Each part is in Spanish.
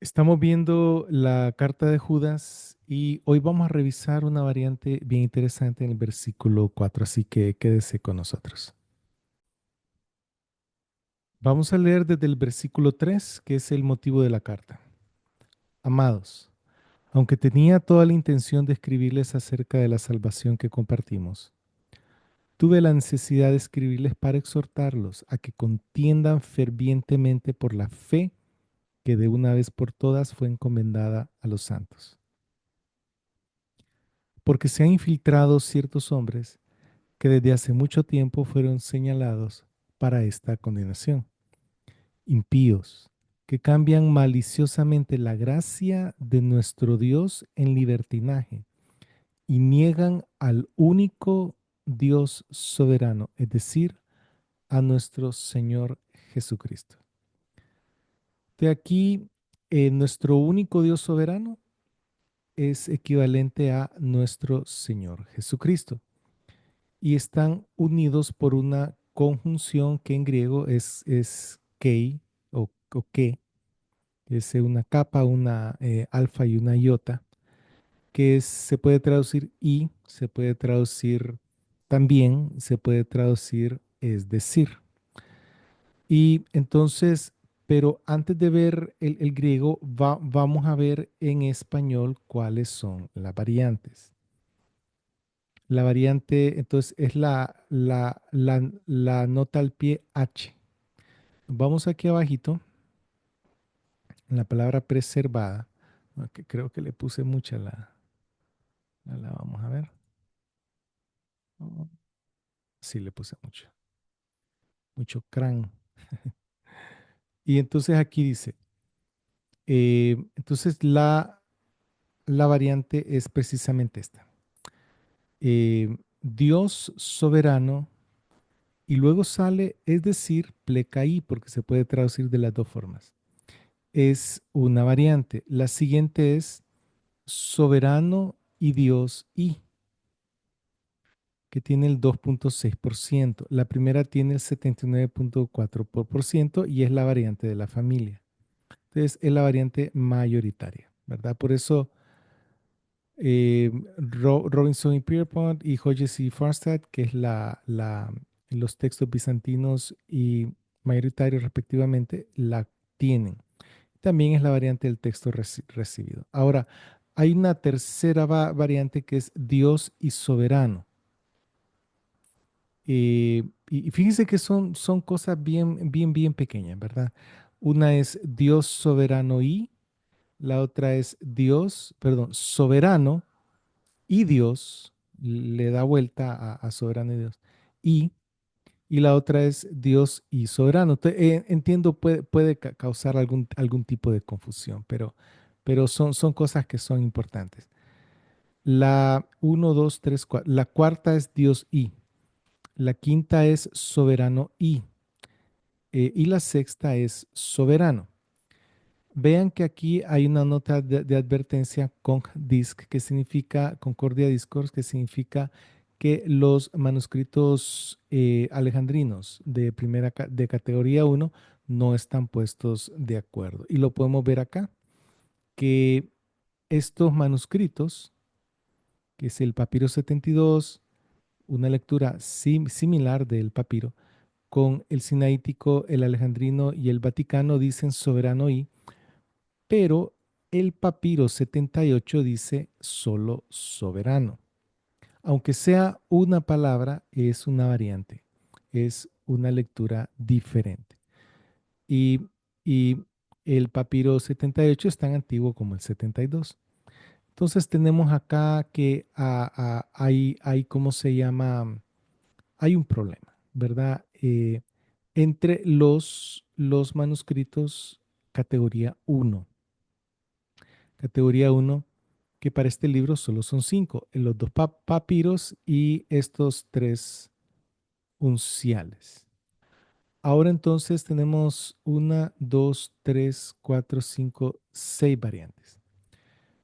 Estamos viendo la carta de Judas y hoy vamos a revisar una variante bien interesante en el versículo 4, así que quédese con nosotros. Vamos a leer desde el versículo 3, que es el motivo de la carta. Amados, aunque tenía toda la intención de escribirles acerca de la salvación que compartimos, tuve la necesidad de escribirles para exhortarlos a que contiendan fervientemente por la fe que de una vez por todas fue encomendada a los santos. Porque se han infiltrado ciertos hombres que desde hace mucho tiempo fueron señalados para esta condenación. Impíos, que cambian maliciosamente la gracia de nuestro Dios en libertinaje y niegan al único Dios soberano, es decir, a nuestro Señor Jesucristo. De aquí, nuestro único Dios soberano es equivalente a nuestro Señor Jesucristo y están unidos por una conjunción que en griego es kei o que, es una capa, una alfa y una iota, se puede traducir y, se puede traducir también, se puede traducir es decir. Y entonces, pero antes de ver el griego, vamos a ver en español cuáles son las variantes. La variante, entonces, es la nota al pie H. Vamos aquí abajito, en la palabra preservada, ¿no? Que creo que le puse mucha vamos a ver. Oh, sí, le puse mucho cran. Y entonces aquí dice, entonces la variante es precisamente esta. Dios soberano, y luego sale, es decir, plecaí, porque se puede traducir de las dos formas. Es una variante. La siguiente es soberano y Dios y, que tiene el 2,6%. La primera tiene el 79,4% y es la variante de la familia. Entonces, es la variante mayoritaria, ¿verdad? Por eso Robinson y Pierpont y Hodges y Farstad, que es los textos bizantinos y mayoritarios respectivamente, la tienen. También es la variante del texto recibido. Ahora, hay una tercera variante que es Dios y soberano. Y fíjense que son cosas bien pequeñas, ¿verdad? Una es Dios soberano y, la otra es Dios, perdón, soberano y Dios, le da vuelta a soberano y Dios. Y, y la otra es Dios y soberano. Entiendo, puede causar algún tipo de confusión, pero son cosas que son importantes. La uno 2 3 4 la cuarta es Dios y. La quinta es soberano y la sexta es soberano. Vean que aquí hay una nota de advertencia Disc, que significa Concordia Discourse, que significa que los manuscritos alejandrinos de de categoría uno no están puestos de acuerdo. Y lo podemos ver acá, que estos manuscritos, que es el papiro 72, una lectura similar del papiro, con el sinaítico, el alejandrino y el vaticano dicen soberano y, pero el papiro 78 dice solo soberano. Aunque sea una palabra, es una variante, es una lectura diferente. Y, y el papiro 78 es tan antiguo como el 72. Entonces tenemos acá que hay, ¿cómo se llama? Hay un problema, ¿verdad? Entre los manuscritos categoría uno. Categoría uno, que para este libro solo son 5, los dos papiros y estos 3 unciales. Ahora entonces tenemos una, 2, 3, 4, 5, 6 variantes.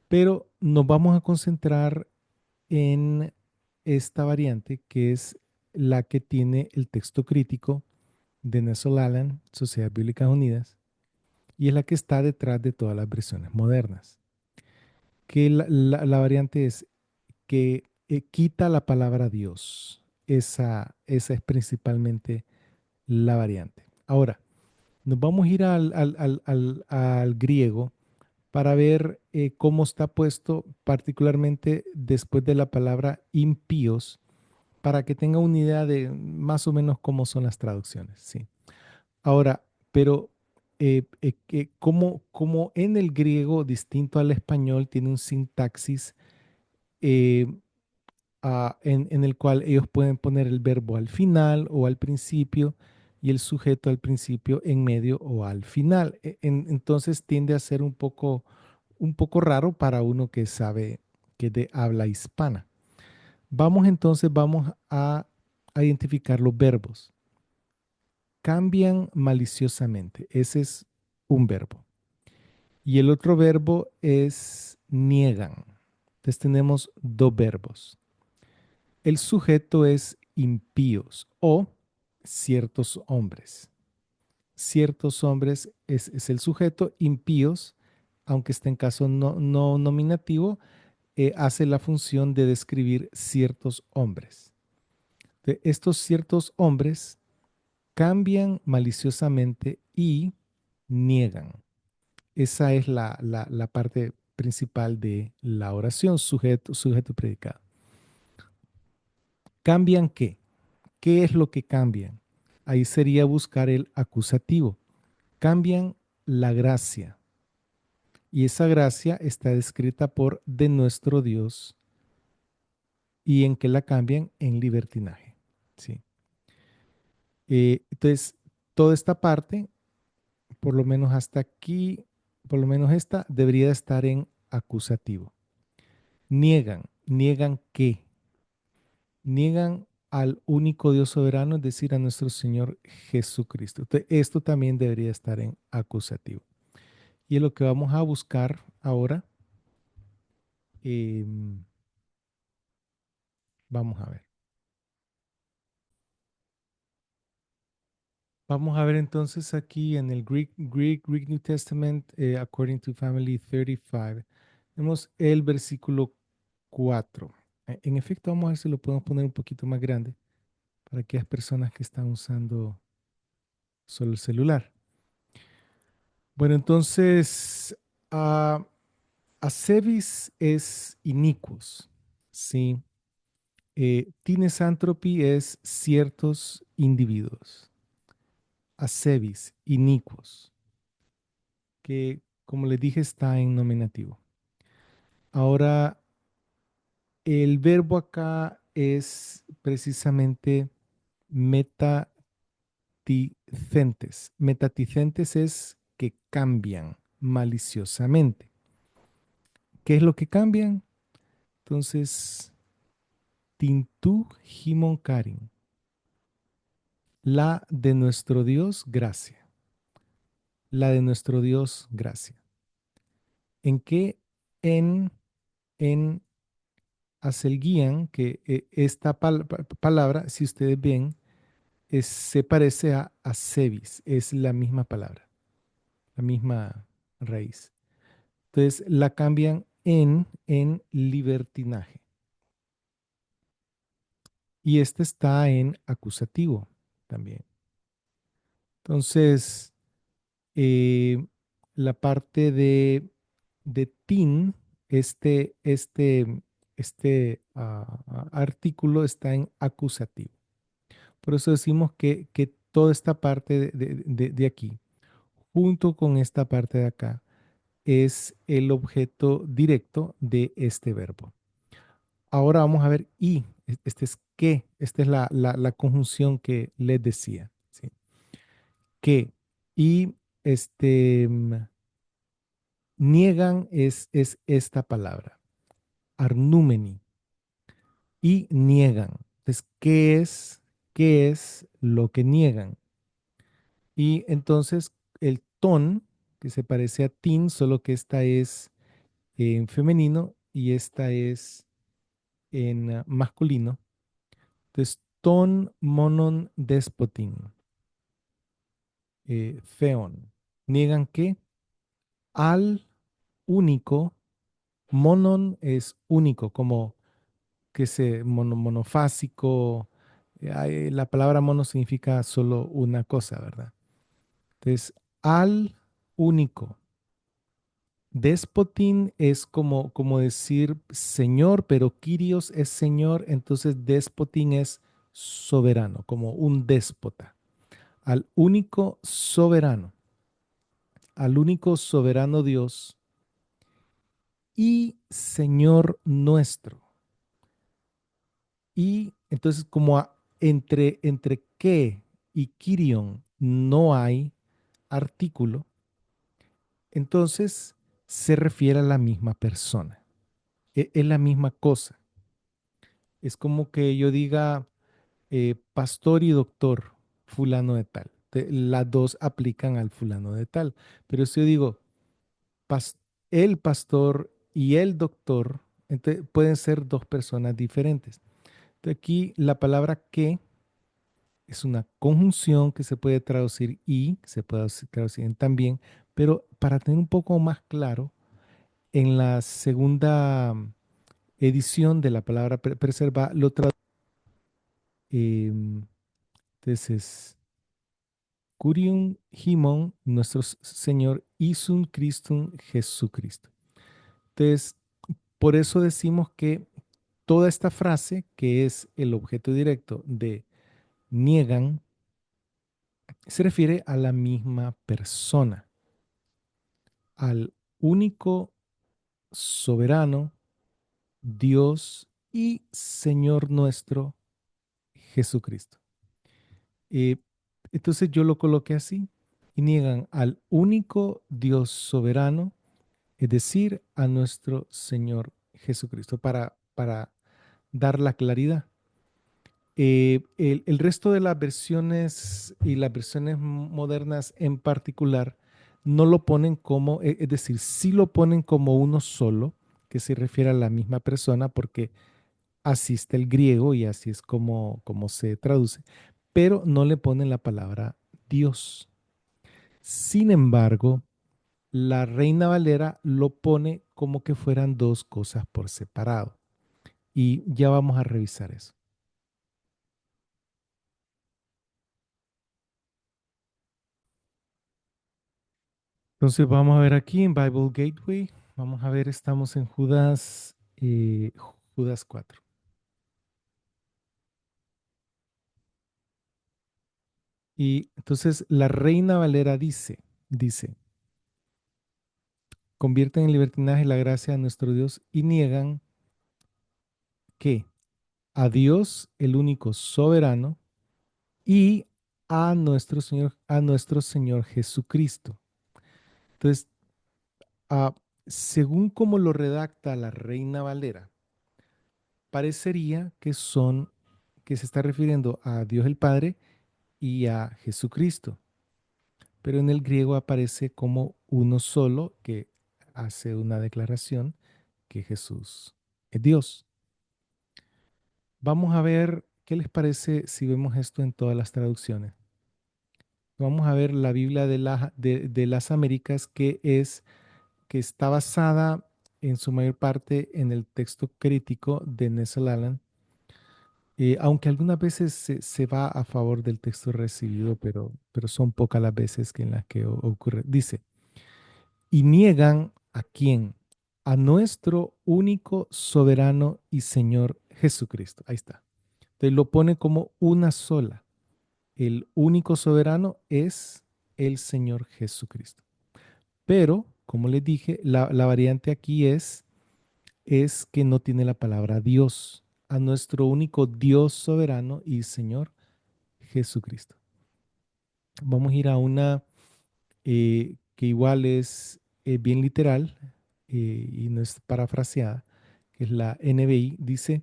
Pero nos vamos a concentrar en esta variante que es la que tiene el texto crítico de Nestle Aland, Sociedad Bíblicas Unidas, y es la que está detrás de todas las versiones modernas. Que la variante es que quita la palabra Dios. Esa es principalmente la variante. Ahora, nos vamos a ir al griego para ver cómo está puesto, particularmente después de la palabra impíos, para que tenga una idea de más o menos cómo son las traducciones. Sí. Ahora, pero como en el griego, distinto al español, tiene un sintaxis eh, en el cual ellos pueden poner el verbo al final o al principio y el sujeto al principio, en medio o al final. Entonces tiende a ser un poco raro para uno que sabe que de habla hispana. Vamos a identificar los verbos. Cambian maliciosamente. Ese es un verbo. Y el otro verbo es niegan. Entonces tenemos dos verbos. El sujeto es impíos o ciertos hombres. Ciertos hombres es el sujeto, impíos, aunque esté en caso no nominativo, hace la función de describir ciertos hombres. Estos ciertos hombres cambian maliciosamente y niegan. Esa es la parte principal de la oración, sujeto, predicado. ¿Cambian qué? ¿Qué es lo que cambian? Ahí sería buscar el acusativo. Cambian la gracia. Y esa gracia está descrita por de nuestro Dios. ¿Y en qué la cambian? En libertinaje. ¿Sí? Entonces, toda esta parte, por lo menos hasta aquí, por lo menos esta, debería estar en acusativo. ¿Niegan qué? Niegan al único Dios soberano, es decir, a nuestro Señor Jesucristo. Entonces, esto también debería estar en acusativo. Y es lo que vamos a buscar ahora. em, Vamos a ver. Vamos a ver entonces aquí en el Greek New Testament, according to Family 35. Tenemos el versículo 4. En efecto, vamos a ver si lo podemos poner un poquito más grande para aquellas personas que están usando solo el celular. Bueno, entonces, ah, Asebis es iniquos, ¿sí? Tinesantropy es ciertos individuos. Asebis, iniquos, que como les dije está en nominativo. Ahora, el verbo acá es precisamente metaticentes. Metaticentes es que cambian maliciosamente. ¿Qué es lo que cambian? Entonces, Tintu Himon Karin, la de nuestro Dios, gracia. La de nuestro Dios, gracia. ¿En qué? En, en Aselguían, que esta palabra, si ustedes ven, se parece a Asebis, es la misma palabra, la misma raíz. Entonces la cambian en libertinaje. Y este está en acusativo también. Entonces, eh, la parte de tin, este artículo está en acusativo. Por eso decimos que toda esta parte de aquí, junto con esta parte de acá, es el objeto directo de este verbo. Ahora vamos a ver y. Este es que. Esta es la conjunción que les decía. ¿Sí? Que. Y niegan es esta palabra. Arnumeni. Y niegan. Entonces, qué es lo que niegan? Y entonces el ton, que se parece a tin, solo que esta es en femenino y esta es en masculino. Entonces, ton monon despotin, feon. ¿Niegan qué? al único, monon es único, como que se monofásico. La palabra mono significa solo una cosa, ¿verdad? Entonces, al único. Despotín es como decir señor, pero Kyrios es señor, entonces despotín es soberano, como un déspota. Al único soberano, al único soberano Dios y Señor nuestro. Y entonces entre que y Kyrion no hay artículo, entonces se refiere a la misma persona. Es la misma cosa. Es como que yo diga pastor y doctor fulano de tal. Las dos aplican al fulano de tal. Pero si yo digo pas- el pastor y el doctor, entonces pueden ser dos personas diferentes. Entonces aquí la palabra que es una conjunción que se puede traducir y, que se puede traducir en también, pero para tener un poco más claro, en la segunda edición de la palabra preserva, lo traduce. Entonces, Curium Himon, nuestro Señor, Isun Christum Jesucristo. Entonces, por eso decimos que toda esta frase, que es el objeto directo de niegan, se refiere a la misma persona, al único soberano, Dios y Señor nuestro Jesucristo. Eh, entonces yo lo coloqué así y niegan al único Dios soberano, es decir, a nuestro Señor Jesucristo, para dar la claridad. El resto de las versiones y las versiones modernas en particular no lo ponen como, es decir, sí lo ponen como uno solo, que se refiere a la misma persona, porque así está el griego y así es como se traduce, pero no le ponen la palabra Dios. Sin embargo, la Reina Valera lo pone como que fueran dos cosas por separado. Y ya vamos a revisar eso. Entonces vamos a ver aquí en Bible Gateway. Vamos a ver, estamos en Judas, Judas 4. Y entonces la Reina Valera dice, convierten en libertinaje la gracia de nuestro Dios y niegan que a Dios, el único soberano, y a nuestro Señor Jesucristo. Entonces, ah, según como lo redacta la Reina Valera, parecería que se está refiriendo a Dios el Padre y a Jesucristo, pero en el griego aparece como uno solo que hace una declaración que Jesús es Dios. Vamos a ver qué les parece si vemos esto en todas las traducciones. Vamos a ver la Biblia de las Américas que está basada en su mayor parte en el texto crítico de Nestle Aland, aunque algunas veces se va a favor del texto recibido, pero son pocas las veces que en las que ocurre. Dice, y niegan a quién, a nuestro único soberano y Señor Jesucristo. Ahí está. Entonces lo pone como una sola. El único soberano es el Señor Jesucristo. Pero, como les dije, la variante aquí es que no tiene la palabra Dios, a nuestro único Dios soberano y Señor Jesucristo. Vamos a ir a una que igual es bien literal y no es parafraseada, que es la NBI, dice,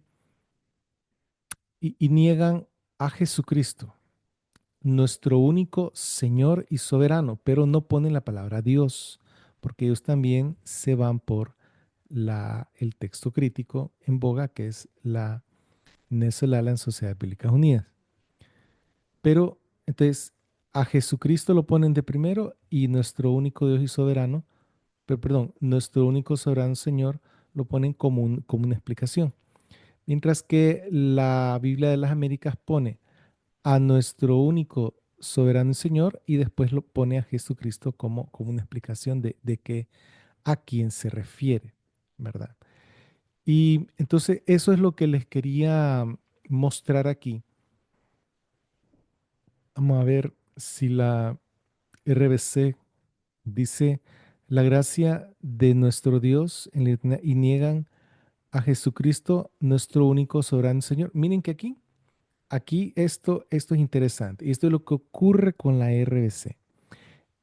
y niegan a Jesucristo, nuestro único Señor y soberano, pero no ponen la palabra Dios, porque ellos también se van por el texto crítico en boga, que es la Nesolala en Sociedades Bíblicas Unidas. Pero entonces a Jesucristo lo ponen de primero y nuestro único Dios y soberano pero perdón, nuestro único soberano Señor lo ponen como, como una explicación. Mientras que la Biblia de las Américas pone a nuestro único soberano y Señor y después lo pone a Jesucristo como, como una explicación de que a quién se refiere, ¿verdad? Y entonces eso es lo que les quería mostrar aquí. Vamos a ver si la RBC dice la gracia de nuestro Dios en la y niegan a Jesucristo, nuestro único soberano Señor. Miren que aquí esto es interesante. Esto es lo que ocurre con la RBC.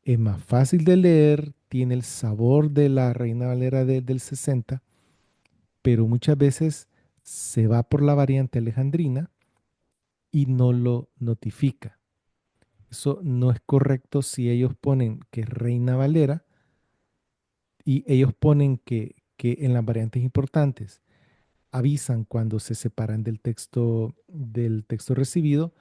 Es más fácil de leer, tiene el sabor de la Reina Valera del 60, pero muchas veces se va por la variante alejandrina y no lo notifica. Eso no es correcto si ellos ponen que es Reina Valera y ellos ponen que en las variantes importantes avisan cuando se separan del texto recibido,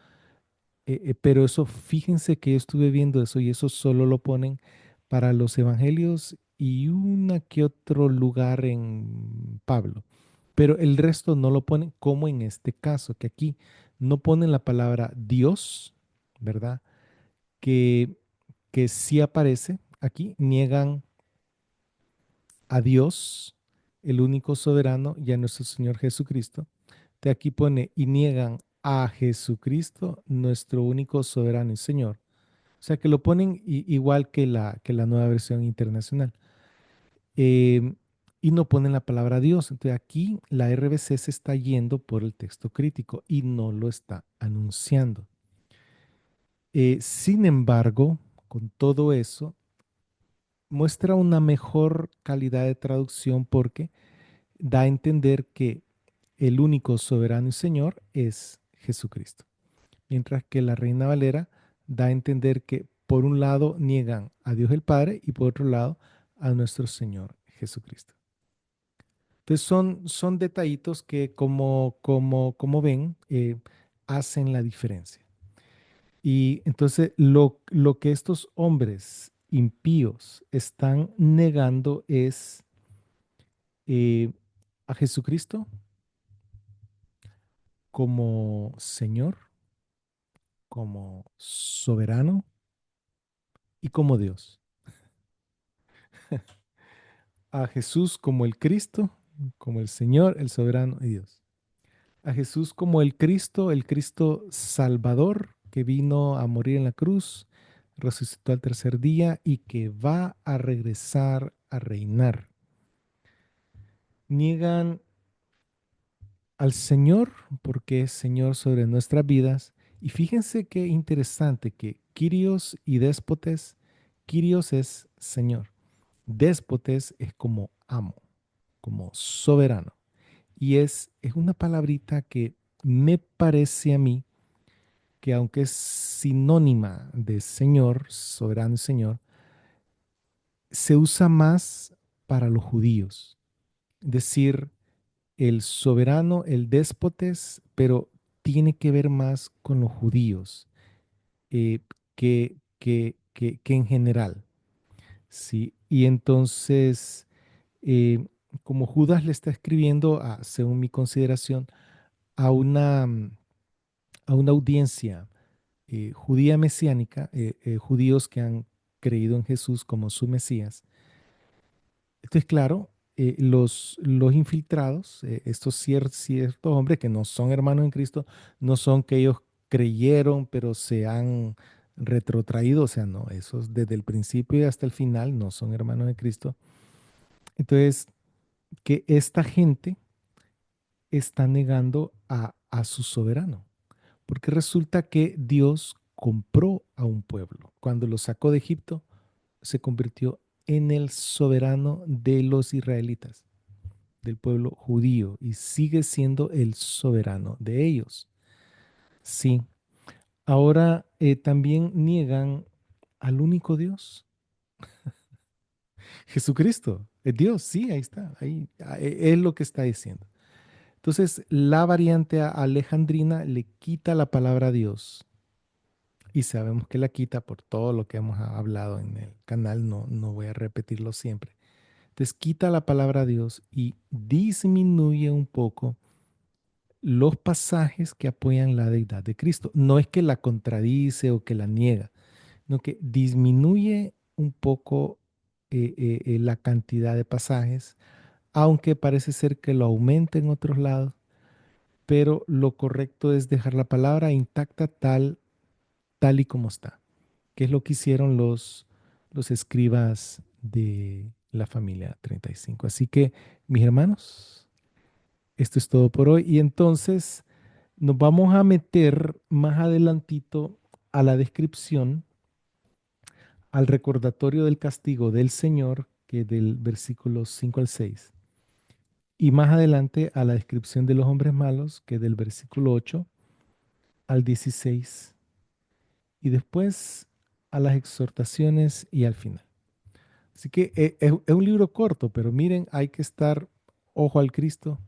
pero eso, fíjense que yo estuve viendo eso y eso solo lo ponen para los evangelios y una que otro lugar en Pablo, pero el resto no lo ponen como en este caso, que aquí no ponen la palabra Dios, ¿verdad? Que, que sí aparece aquí, niegan a Dios, el único soberano, y a nuestro Señor Jesucristo. De aquí pone, y niegan a Jesucristo, nuestro único soberano y Señor. O sea que lo ponen igual que la nueva versión internacional. Eh, y no ponen la palabra Dios. Entonces aquí la RBC se está yendo por el texto crítico y no lo está anunciando. Sin embargo, con todo eso, muestra una mejor calidad de traducción porque da a entender que el único soberano y Señor es Jesucristo. Mientras que la Reina Valera da a entender que por un lado niegan a Dios el Padre y por otro lado a nuestro Señor Jesucristo. Entonces son detallitos que como ven hacen la diferencia. Y entonces lo que estos hombres impíos están negando es eh, a Jesucristo como Señor, como soberano y como Dios. A Jesús como el Cristo, como el Señor, el soberano y Dios. A Jesús como el Cristo Salvador que vino a morir en la cruz, resucitó al tercer día y que va a regresar a reinar. Niegan al Señor porque es Señor sobre nuestras vidas. Y fíjense qué interesante que Kyrios y Déspotes, Kyrios es Señor, Déspotes es como amo, como soberano. Y es una palabrita que me parece a mí que aunque es sinónima de Señor, soberano y Señor, se usa más para los judíos. Es decir, el soberano, el déspotes, pero tiene que ver más con los judíos que en general. ¿Sí? Y entonces, como Judas le está escribiendo, según mi consideración, a a una audiencia judía mesiánica, judíos que han creído en Jesús como su Mesías. Entonces, claro, los infiltrados, estos ciertos hombres que no son hermanos en Cristo, no son que ellos creyeron, pero se han retrotraído, o sea, no, esos desde el principio y hasta el final no son hermanos de Cristo. Entonces, que esta gente está negando a su soberano, porque resulta que Dios compró a un pueblo. Cuando lo sacó de Egipto, se convirtió en el soberano de los israelitas, del pueblo judío, y sigue siendo el soberano de ellos. Sí, ahora también niegan al único Dios, Jesucristo, es Dios, sí, ahí está, ahí es lo que está diciendo. Entonces, la variante alejandrina le quita la palabra Dios y sabemos que la quita por todo lo que hemos hablado en el canal, no voy a repetirlo siempre. Entonces quita la palabra Dios y disminuye un poco los pasajes que apoyan la deidad de Cristo. No es que la contradice o que la niega, sino que disminuye un poco la cantidad de pasajes, aunque parece ser que lo aumenta en otros lados, pero lo correcto es dejar la palabra intacta tal y como está, que es lo que hicieron los escribas de la familia 35. Así que, mis hermanos, esto es todo por hoy. Y entonces nos vamos a meter más adelantito a la descripción, al recordatorio del castigo del Señor, que del versículo 5 al 6. Y más adelante a la descripción de los hombres malos, que del versículo 8 al 16. Y después a las exhortaciones y al final. Así que es un libro corto, pero miren, hay que estar ojo al Cristo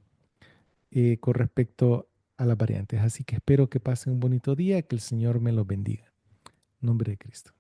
con respecto a las variantes. Así que espero que pasen un bonito día, que el Señor me los bendiga. En nombre de Cristo.